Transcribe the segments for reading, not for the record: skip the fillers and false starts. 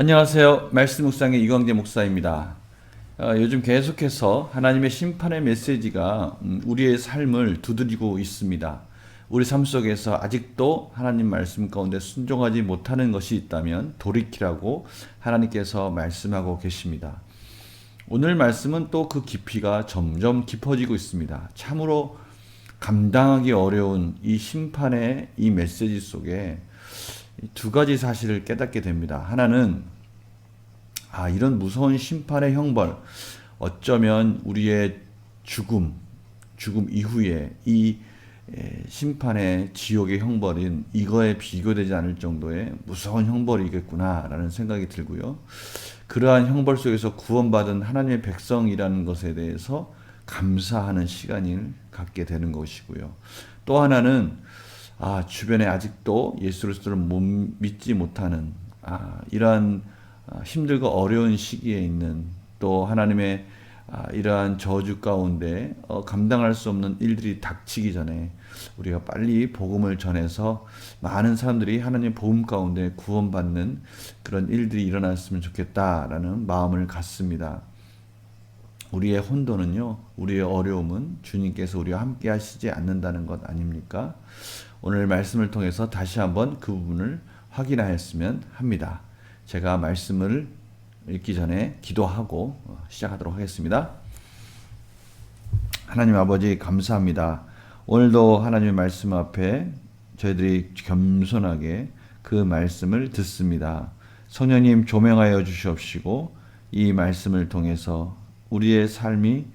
안녕하세요. 말씀 묵상의 이광재 목사입니다. 요즘 계속해서 하나님의 심판의 메시지가 우리의 삶을 두드리고 있습니다. 우리 삶 속에서 아직도 하나님 말씀 가운데 순종하지 못하는 것이 있다면 돌이키라고 하나님께서 말씀하고 계십니다. 오늘 말씀은 또 그 깊이가 점점 깊어지고 있습니다. 참으로 감당하기 어려운 이 심판의 이 메시지 속에 두 가지 사실을 깨닫게 됩니다. 하나는 이런 무서운 심판의 형벌, 어쩌면 우리의 죽음 이후에 이 심판의 지옥의 형벌인 이거에 비교되지 않을 정도의 무서운 형벌이겠구나라는 생각이 들고요. 그러한 형벌 속에서 구원받은 하나님의 백성이라는 것에 대해서 감사하는 시간을 갖게 되는 것이고요. 또 하나는 주변에 아직도 예수 그리스도를 못 믿지 못하는 이러한 힘들고 어려운 시기에 있는 또 하나님의 이러한 저주 가운데 감당할 수 없는 일들이 닥치기 전에 우리가 빨리 복음을 전해서 많은 사람들이 하나님의 복음 가운데 구원받는 그런 일들이 일어났으면 좋겠다라는 마음을 갖습니다. 우리의 혼돈은요, 우리의 어려움은 주님께서 우리와 함께 하시지 않는다는 것 아닙니까? 오늘 말씀을 통해서 다시 한번 그 부분을 확인하였으면 합니다. 제가 말씀을 읽기 전에 기도하고 시작하도록 하겠습니다. 하나님 아버지 감사합니다. 오늘도 하나님의 말씀 앞에 저희들이 겸손하게 그 말씀을 듣습니다. 성령님 조명하여 주시옵시고 이 말씀을 통해서 우리의 삶이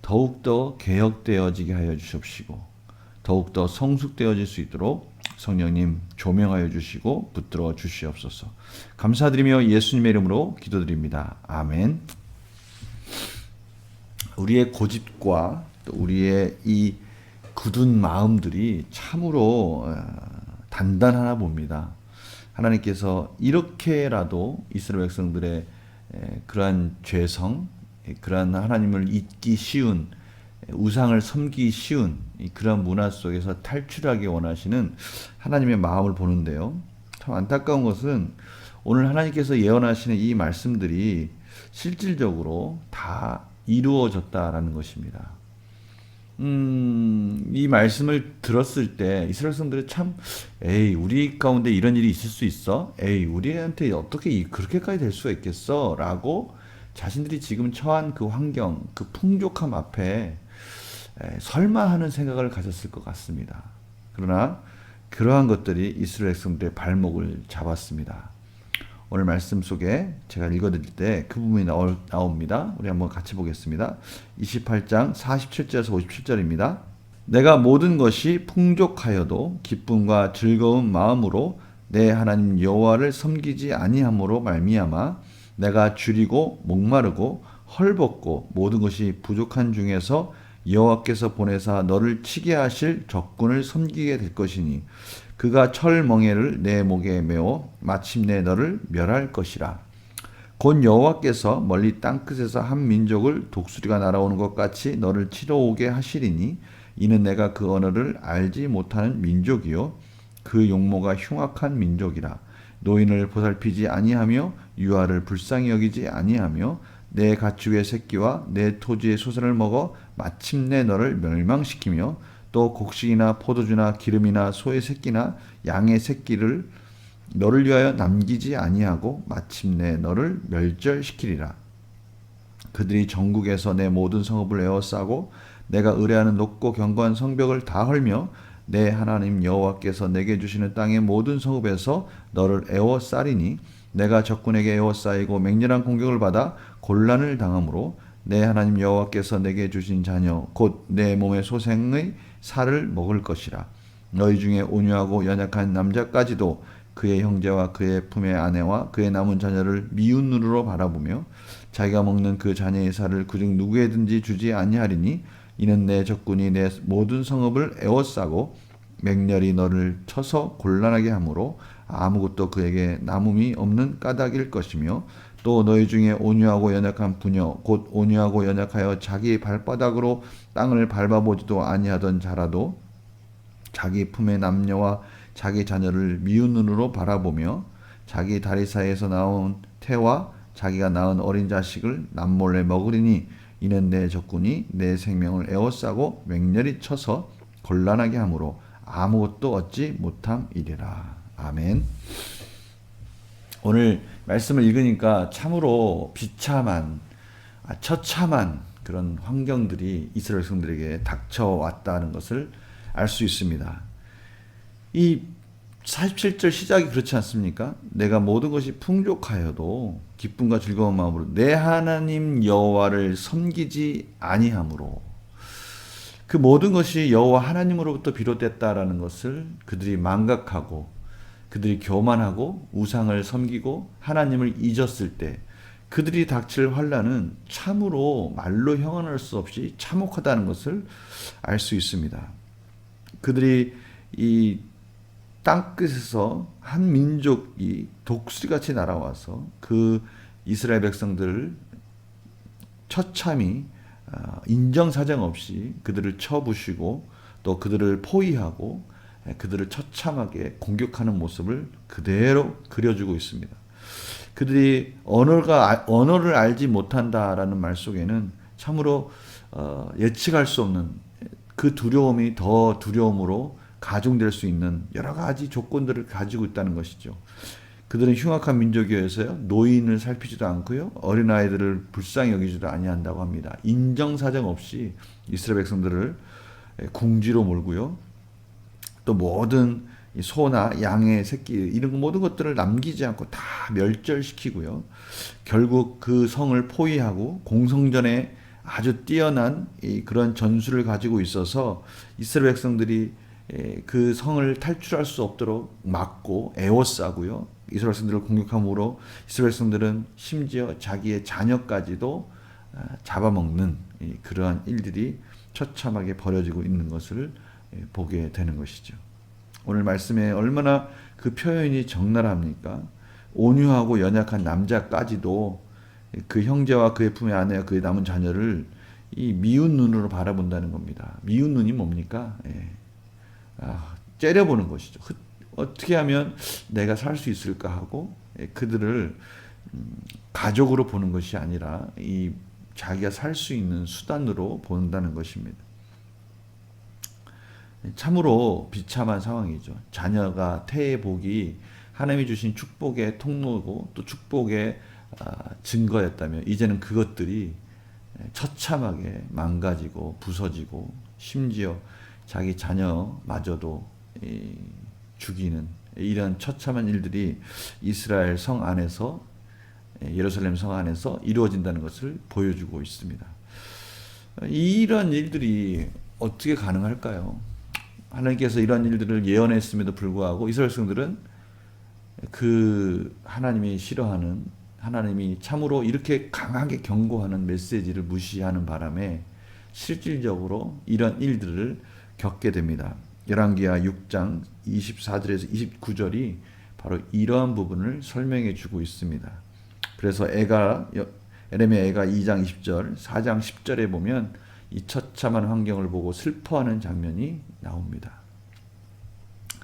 더욱더 개혁되어지게 하여 주시옵시고 더욱더 성숙되어질 수 있도록 성령님 조명하여 주시고 붙들어 주시옵소서. 감사드리며 예수님의 이름으로 기도드립니다. 아멘. 우리의 고집과 또 우리의 이 굳은 마음들이 참으로 단단하나 봅니다. 하나님께서 이렇게라도 이스라엘 백성들의 그러한 죄성, 그러한 하나님을 잊기 쉬운, 우상을 섬기기 쉬운 그런 문화 속에서 탈출하기 원하시는 하나님의 마음을 보는데요. 참 안타까운 것은 오늘 하나님께서 예언하시는 이 말씀들이 실질적으로 다 이루어졌다라는 것입니다. 이 말씀을 들었을 때 이스라엘 백성들이 참 우리 가운데 이런 일이 있을 수 있어? 우리한테 어떻게 그렇게까지 될 수가 있겠어? 라고 자신들이 지금 처한 그 환경, 그 풍족함 앞에 설마 하는 생각을 가졌을 것 같습니다. 그러나 그러한 것들이 이스라엘 백성들의 발목을 잡았습니다. 오늘 말씀 속에 제가 읽어드릴 때 그 부분이 나옵니다. 우리 한번 같이 보겠습니다. 28장 47절에서 57절입니다. 내가 모든 것이 풍족하여도 기쁨과 즐거운 마음으로 내 하나님 여호와를 섬기지 아니함으로 말미암아 내가 줄이고 목마르고 헐벗고 모든 것이 부족한 중에서 여호와께서 보내사 너를 치게 하실 적군을 섬기게 될 것이니 그가 철멍에를 내 목에 메어 마침내 너를 멸할 것이라. 곧 여호와께서 멀리 땅끝에서 한 민족을 독수리가 날아오는 것 같이 너를 치러 오게 하시리니 이는 내가 그 언어를 알지 못하는 민족이요 그 용모가 흉악한 민족이라. 노인을 보살피지 아니하며 유아를 불쌍히 여기지 아니하며 내 가축의 새끼와 내 토지의 소산을 먹어 마침내 너를 멸망시키며 또 곡식이나 포도주나 기름이나 소의 새끼나 양의 새끼를 너를 위하여 남기지 아니하고 마침내 너를 멸절시키리라. 그들이 전국에서 내 모든 성읍을 에워싸고 내가 의뢰하는 높고 견고한 성벽을 다 헐며 내 하나님 여호와께서 내게 주시는 땅의 모든 성읍에서 너를 에워싸리니 내가 적군에게 에워싸이고 맹렬한 공격을 받아 곤란을 당함으로 내 하나님 여호와께서 내게 주신 자녀 곧 내 몸의 소생의 살을 먹을 것이라. 너희 중에 온유하고 연약한 남자까지도 그의 형제와 그의 품의 아내와 그의 남은 자녀를 미운 눈으로 바라보며 자기가 먹는 그 자녀의 살을 그중 누구에든지 주지 아니하리니 이는 내 적군이 내 모든 성읍을 에워싸고 맹렬히 너를 쳐서 곤란하게 하므로 아무것도 그에게 남음이 없는 까닭일 것이며 또 너희 중에 온유하고 연약한 부녀 곧 온유하고 연약하여 자기 발바닥으로 땅을 밟아보지도 아니하던 자라도 자기 품의 남녀와 자기 자녀를 미운 눈으로 바라보며 자기 다리 사이에서 나온 태와 자기가 낳은 어린 자식을 남몰래 먹으리니 이는 내 적군이 내 생명을 에워싸고 맹렬히 쳐서 곤란하게 함으로 아무것도 얻지 못함이리라. 아멘. 오늘 말씀을 읽으니까 참으로 비참한, 처참한 그런 환경들이 이스라엘 백성들에게 닥쳐왔다는 것을 알 수 있습니다. 이 47절 시작이 그렇지 않습니까? 내가 모든 것이 풍족하여도 기쁨과 즐거운 마음으로 내 하나님 여호와를 섬기지 아니함으로, 그 모든 것이 여호와 하나님으로부터 비롯됐다라는 것을 그들이 망각하고 그들이 교만하고 우상을 섬기고 하나님을 잊었을 때 그들이 닥칠 환난은 참으로 말로 형언할 수 없이 참혹하다는 것을 알 수 있습니다. 그들이 이 땅끝에서 한 민족이 독수리같이 날아와서 그 이스라엘 백성들을 처참히 인정사정 없이 그들을 쳐부시고 또 그들을 포위하고 그들을 처참하게 공격하는 모습을 그대로 그려주고 있습니다. 그들이 언어를 알지 못한다라는 말 속에는 참으로 예측할 수 없는 그 두려움이 더 두려움으로 가중될 수 있는 여러 가지 조건들을 가지고 있다는 것이죠. 그들은 흉악한 민족이어서요, 노인을 살피지도 않고요, 어린아이들을 불쌍히 여기지도 아니한다고 합니다. 인정사정 없이 이스라엘 백성들을 궁지로 몰고요, 또 모든 소나 양의 새끼 이런 모든 것들을 남기지 않고 다 멸절시키고요, 결국 그 성을 포위하고 공성전에 아주 뛰어난 그런 전술을 가지고 있어서 이스라엘 백성들이 그 성을 탈출할 수 없도록 막고 에워싸고요, 이스라엘 백성들을 공격함으로 이스라엘 백성들은 심지어 자기의 자녀까지도 잡아먹는 그러한 일들이 처참하게 벌어지고 있는 것을 보게 되는 것이죠. 오늘 말씀에 얼마나 그 표현이 적나라합니까? 온유하고 연약한 남자까지도 그 형제와 그의 품의 아내와 그의 남은 자녀를 이 미운 눈으로 바라본다는 겁니다. 미운 눈이 뭡니까? 째려보는 것이죠. 어떻게 하면 내가 살 수 있을까 하고 그들을 가족으로 보는 것이 아니라 이 자기가 살 수 있는 수단으로 본다는 것입니다. 참으로 비참한 상황이죠. 자녀가 태의 복이 하나님이 주신 축복의 통로고 또 축복의 증거였다면 이제는 그것들이 처참하게 망가지고 부서지고 심지어 자기 자녀마저도 죽이는 이런 처참한 일들이 이스라엘 성 안에서, 예루살렘 성 안에서 이루어진다는 것을 보여주고 있습니다. 이런 일들이 어떻게 가능할까요? 하나님께서 이런 일들을 예언했음에도 불구하고 이스라엘 백성들은 그 하나님이 싫어하는, 하나님이 참으로 이렇게 강하게 경고하는 메시지를 무시하는 바람에 실질적으로 이런 일들을 겪게 됩니다. 열왕기하 6장 24절에서 29절이 바로 이러한 부분을 설명해 주고 있습니다. 그래서 에레미야 애가 2장 20절, 4장 10절에 보면 이 처참한 환경을 보고 슬퍼하는 장면이 나옵니다.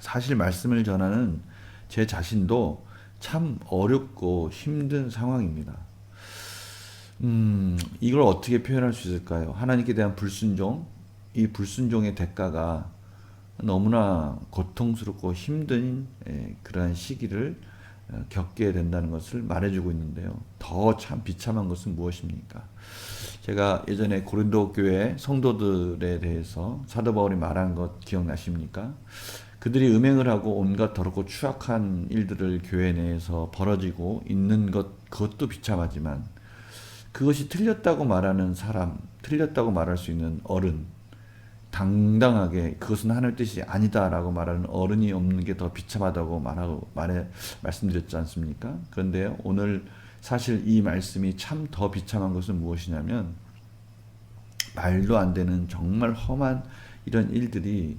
사실 말씀을 전하는 제 자신도 참 어렵고 힘든 상황입니다. 이걸 어떻게 표현할 수 있을까요? 하나님께 대한 불순종, 이 불순종의 대가가 너무나 고통스럽고 힘든 그러한 시기를 겪게 된다는 것을 말해주고 있는데요. 더 참 비참한 것은 무엇입니까? 제가 예전에 고린도 교회 성도들에 대해서 사도 바울이 말한 것 기억나십니까? 그들이 음행을 하고 온갖 더럽고 추악한 일들을 교회 내에서 벌어지고 있는 그것도 비참하지만 그것이 틀렸다고 말하는 사람, 틀렸다고 말할 수 있는 어른, 당당하게 그것은 하나님의 뜻이 아니다라고 말하는 어른이 없는 게 더 비참하다고 말씀드렸지 않습니까? 그런데 오늘 사실 이 말씀이 참 더 비참한 것은 무엇이냐면 말도 안 되는 정말 험한 이런 일들이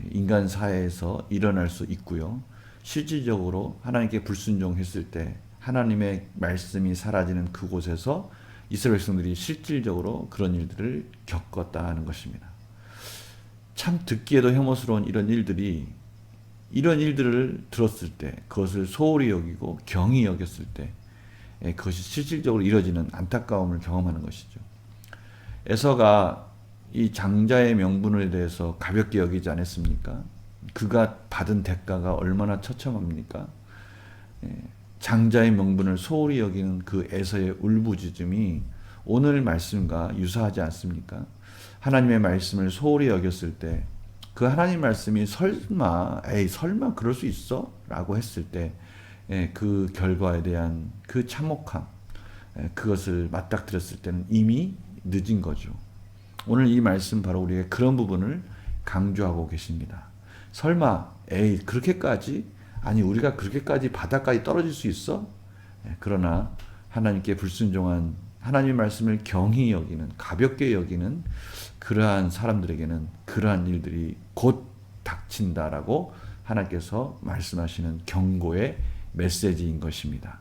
인간 사회에서 일어날 수 있고요. 실질적으로 하나님께 불순종했을 때 하나님의 말씀이 사라지는 그곳에서 이스라엘 백성들이 실질적으로 그런 일들을 겪었다는 것입니다. 참 듣기에도 혐오스러운 이런 일들을 들었을 때 그것을 소홀히 여기고 경히 여겼을 때 그것이 실질적으로 이루어지는 안타까움을 경험하는 것이죠. 에서가 이 장자의 명분에 대해서 가볍게 여기지 않았습니까? 그가 받은 대가가 얼마나 처참합니까? 장자의 명분을 소홀히 여기는 그 에서의 울부짖음이 오늘 말씀과 유사하지 않습니까? 하나님의 말씀을 소홀히 여겼을 때 그 하나님 말씀이 설마 그럴 수 있어? 라고 했을 때 그 결과에 대한 그 참혹함, 그것을 맞닥뜨렸을 때는 이미 늦은 거죠. 오늘 이 말씀 바로 우리에게 그런 부분을 강조하고 계십니다. 설마 그렇게까지? 아니 우리가 그렇게까지 바닥까지 떨어질 수 있어? 그러나 하나님께 불순종한 하나님의 말씀을 경히 여기는 가볍게 여기는 그러한 사람들에게는 그러한 일들이 곧 닥친다라고 하나님께서 말씀하시는 경고의 메시지인 것입니다.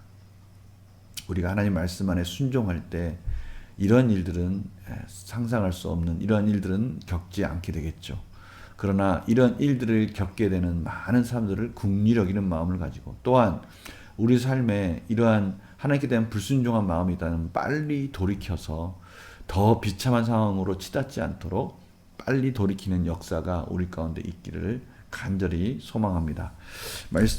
우리가 하나님 말씀 안에 순종할 때 이런 일들은 상상할 수 없는 이런 일들은 겪지 않게 되겠죠. 그러나 이런 일들을 겪게 되는 많은 사람들을 긍휼히 여기는 마음을 가지고 또한 우리 삶에 이러한 하나님께 대한 불순종한 마음이 있다면 빨리 돌이켜서 더 비참한 상황으로 치닫지 않도록 빨리 돌이키는 역사가 우리 가운데 있기를 간절히 소망합니다.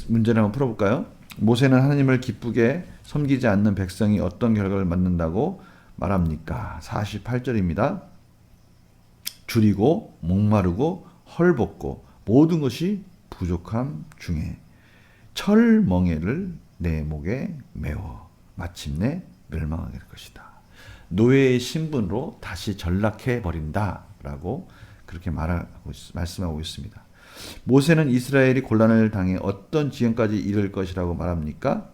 문제를 한번 풀어볼까요? 모세는 하나님을 기쁘게 섬기지 않는 백성이 어떤 결과를 맞는다고 말합니까? 48절입니다. 줄이고 목마르고 헐벗고 모든 것이 부족함 중에 철멍에를 내 목에 메워 마침내 멸망하게 될 것이다. 노예의 신분으로 다시 전락해 버린다 라고 그렇게 말씀하고 있습니다. 모세는 이스라엘이 곤란을 당해 어떤 지경까지 이를 것이라고 말합니까?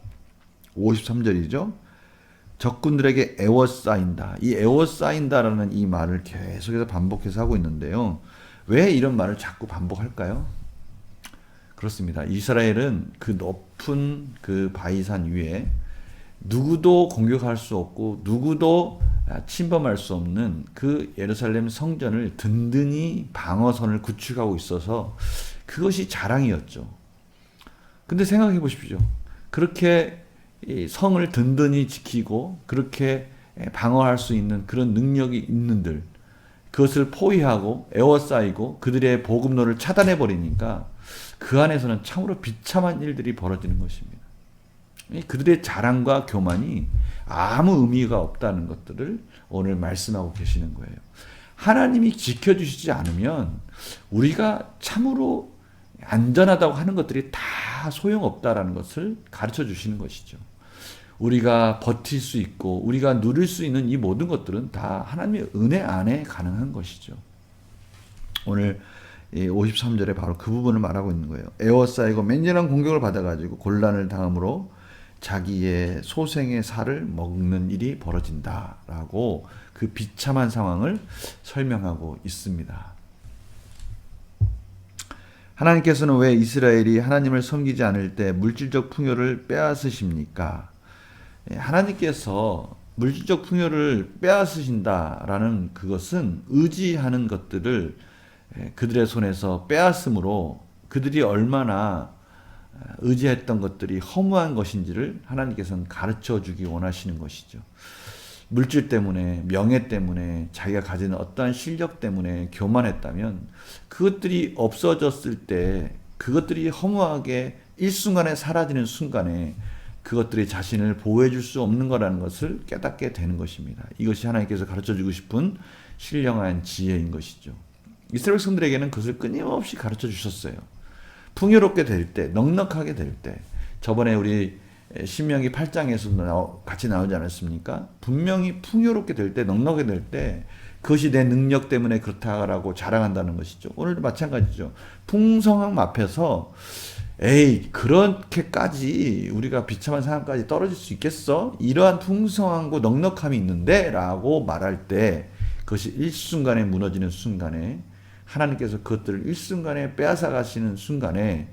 53절이죠. 적군들에게 애워싸인다. 이 애워싸인다라는 이 말을 계속해서 반복해서 하고 있는데요. 왜 이런 말을 자꾸 반복할까요? 그렇습니다. 이스라엘은 그 높은 그 바위산 위에 누구도 공격할 수 없고 누구도 침범할 수 없는 그 예루살렘 성전을 든든히 방어선을 구축하고 있어서 그것이 자랑이었죠. 근데 생각해 보십시오. 그렇게 성을 든든히 지키고 그렇게 방어할 수 있는 그런 능력이 있는들 그것을 포위하고 에워싸이고 그들의 보급로를 차단해 버리니까 그 안에서는 참으로 비참한 일들이 벌어지는 것입니다. 그들의 자랑과 교만이 아무 의미가 없다는 것들을 오늘 말씀하고 계시는 거예요. 하나님이 지켜주시지 않으면 우리가 참으로 안전하다고 하는 것들이 다 소용없다라는 것을 가르쳐 주시는 것이죠. 우리가 버틸 수 있고 우리가 누릴 수 있는 이 모든 것들은 다 하나님의 은혜 안에 가능한 것이죠. 오늘 53절에 바로 그 부분을 말하고 있는 거예요. 에워싸이고 맹렬한 공격을 받아가지고 곤란을 당함으로 자기의 소생의 살을 먹는 일이 벌어진다라고 그 비참한 상황을 설명하고 있습니다. 하나님께서는 왜 이스라엘이 하나님을 섬기지 않을 때 물질적 풍요를 빼앗으십니까? 하나님께서 물질적 풍요를 빼앗으신다라는 그것은 의지하는 것들을 그들의 손에서 빼앗음으로 그들이 얼마나 의지했던 것들이 허무한 것인지를 하나님께서는 가르쳐 주기 원하시는 것이죠. 물질 때문에, 명예 때문에, 자기가 가진 어떠한 실력 때문에 교만했다면 그것들이 없어졌을 때 그것들이 허무하게 일순간에 사라지는 순간에 그것들이 자신을 보호해 줄 수 없는 거라는 것을 깨닫게 되는 것입니다. 이것이 하나님께서 가르쳐 주고 싶은 신령한 지혜인 것이죠. 이스라엘 백성들에게는 그것을 끊임없이 가르쳐 주셨어요. 풍요롭게 될 때, 넉넉하게 될 때, 저번에 우리 신명기 8장에서도 같이 나오지 않았습니까? 분명히 풍요롭게 될 때, 넉넉하게 될 때, 그것이 내 능력 때문에 그렇다라고 자랑한다는 것이죠. 오늘도 마찬가지죠. 풍성함 앞에서, 그렇게까지 우리가 비참한 상황까지 떨어질 수 있겠어? 이러한 풍성함과 넉넉함이 있는데? 라고 말할 때, 그것이 일순간에 무너지는 순간에, 하나님께서 그것들을 일순간에 빼앗아 가시는 순간에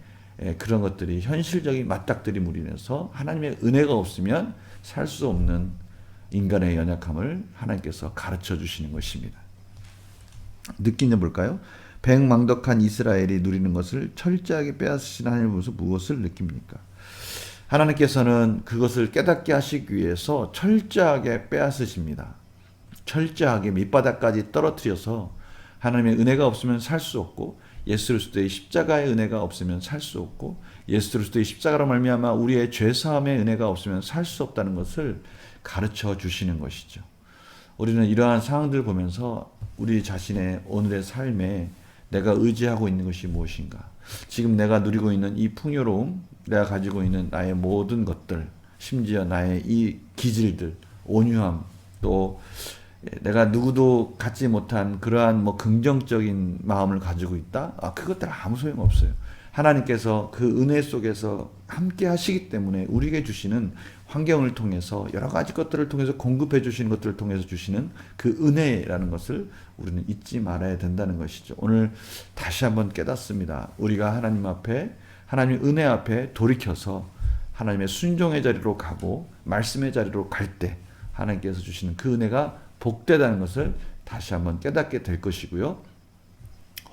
그런 것들이 현실적인 맞닥뜨림으로 인해서 하나님의 은혜가 없으면 살 수 없는 인간의 연약함을 하나님께서 가르쳐 주시는 것입니다. 느끼는 볼까요? 백망덕한 이스라엘이 누리는 것을 철저하게 빼앗으시는 하나님을 보면서 무엇을 느낍니까? 하나님께서는 그것을 깨닫게 하시기 위해서 철저하게 빼앗으십니다. 철저하게 밑바닥까지 떨어뜨려서 하나님의 은혜가 없으면 살 수 없고 예수 그리스도의 십자가의 은혜가 없으면 살 수 없고 예수 그리스도의 십자가로 말미암아 우리의 죄 사함의 은혜가 없으면 살 수 없다는 것을 가르쳐 주시는 것이죠. 우리는 이러한 상황들을 보면서 우리 자신의 오늘의 삶에 내가 의지하고 있는 것이 무엇인가? 지금 내가 누리고 있는 이 풍요로움, 내가 가지고 있는 나의 모든 것들, 심지어 나의 이 기질들, 온유함, 또 내가 누구도 갖지 못한 그러한 긍정적인 마음을 가지고 있다? 그것들 아무 소용없어요. 하나님께서 그 은혜 속에서 함께 하시기 때문에 우리에게 주시는 환경을 통해서 여러 가지 것들을 통해서 공급해 주시는 것들을 통해서 주시는 그 은혜라는 것을 우리는 잊지 말아야 된다는 것이죠. 오늘 다시 한번 깨닫습니다. 우리가 하나님 앞에, 하나님의 은혜 앞에 돌이켜서 하나님의 순종의 자리로 가고 말씀의 자리로 갈 때 하나님께서 주시는 그 은혜가 복되다는 것을 다시 한번 깨닫게 될 것이고요.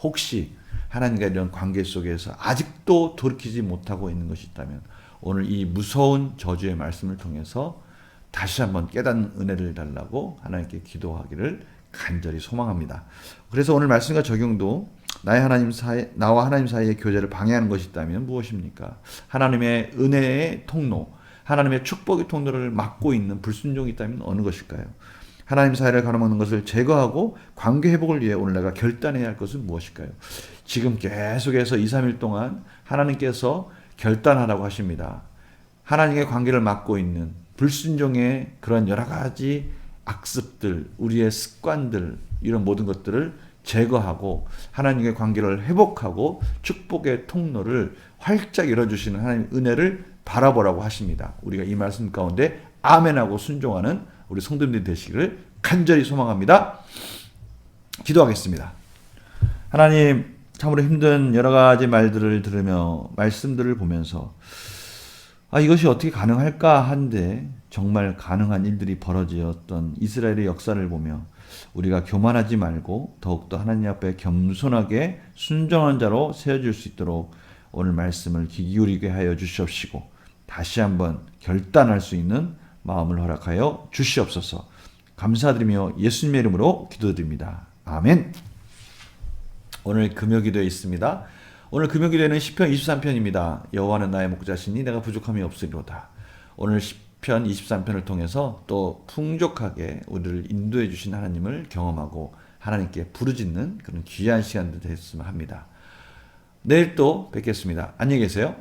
혹시 하나님과 이런 관계 속에서 아직도 돌이키지 못하고 있는 것이 있다면 오늘 이 무서운 저주의 말씀을 통해서 다시 한번 깨닫는 은혜를 달라고 하나님께 기도하기를 간절히 소망합니다. 그래서 오늘 말씀과 적용도 나와 하나님 사이의 교제를 방해하는 것이 있다면 무엇입니까? 하나님의 은혜의 통로, 하나님의 축복의 통로를 막고 있는 불순종이 있다면 어느 것일까요? 하나님 사이를 가로막는 것을 제거하고 관계 회복을 위해 오늘 내가 결단해야 할 것은 무엇일까요? 지금 계속해서 2, 3일 동안 하나님께서 결단하라고 하십니다. 하나님의 관계를 막고 있는 불순종의 그런 여러 가지 악습들, 우리의 습관들, 이런 모든 것들을 제거하고 하나님의 관계를 회복하고 축복의 통로를 활짝 열어주시는 하나님의 은혜를 바라보라고 하십니다. 우리가 이 말씀 가운데 아멘하고 순종하는 우리 성도님들이 되시기를 간절히 소망합니다. 기도하겠습니다. 하나님, 참으로 힘든 여러 가지 말들을 들으며 말씀들을 보면서 이것이 어떻게 가능할까 한데 정말 가능한 일들이 벌어졌던 이스라엘의 역사를 보며 우리가 교만하지 말고 더욱더 하나님 앞에 겸손하게 순종한 자로 세워질 수 있도록 오늘 말씀을 귀 기울이게 하여 주시옵시고 다시 한번 결단할 수 있는 마음을 허락하여 주시옵소서. 감사드리며 예수님의 이름으로 기도드립니다. 아멘. 오늘 금요기도에 있습니다. 오늘 금요기도에는 시편 23편입니다. 여호와는 나의 목자시니 내가 부족함이 없으리로다. 오늘 시편 23편을 통해서 또 풍족하게 우리를 인도해 주신 하나님을 경험하고 하나님께 부르짖는 그런 귀한 시간도 됐으면 합니다. 내일 또 뵙겠습니다. 안녕히 계세요.